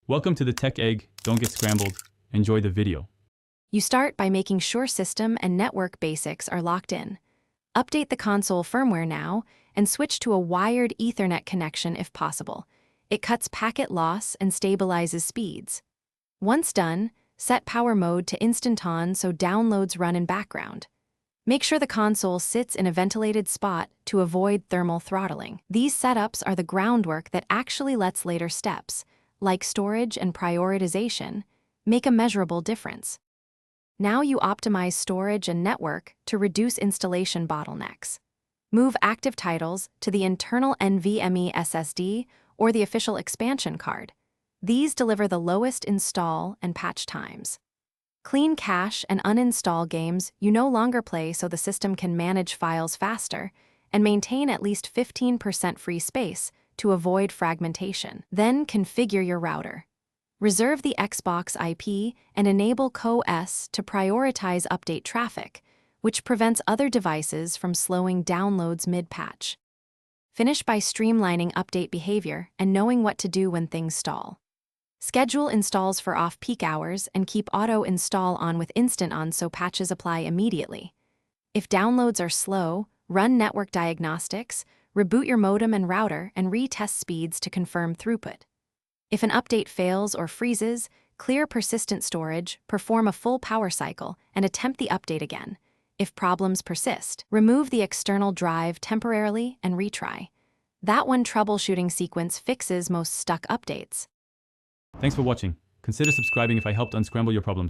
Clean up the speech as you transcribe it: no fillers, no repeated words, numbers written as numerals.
Welcome to the Tech Egg. Don't get scrambled. Enjoy the video. You start by making sure system and network basics are locked in. Update the console firmware now and switch to a wired Ethernet connection if possible. It cuts packet loss and stabilizes speeds. Once done, set power mode to instant on so downloads run in background. Make sure the console sits in a ventilated spot to avoid thermal throttling. These setups are the groundwork that actually lets later steps, like storage and prioritization, make a measurable difference. Now you optimize storage and network to reduce installation bottlenecks. Move active titles to the internal NVMe SSD or the official expansion card. These deliver the lowest install and patch times. Clean cache and uninstall games you no longer play so the system can manage files faster, and maintain at least 15% free space to avoid fragmentation. Then configure your router. Reserve the Xbox IP and enable Co-S to prioritize update traffic, which prevents other devices from slowing downloads mid-patch. Finish by streamlining update behavior and knowing what to do when things stall. Schedule installs for off-peak hours and keep auto-install on with instant on so patches apply immediately. If downloads are slow, run network diagnostics, reboot your modem and router, and retest speeds to confirm throughput. If an update fails or freezes, clear persistent storage, perform a full power cycle, and attempt the update again. If problems persist, remove the external drive temporarily and retry. That one troubleshooting sequence fixes most stuck updates. Thanks for watching. Consider subscribing if I helped unscramble your problems.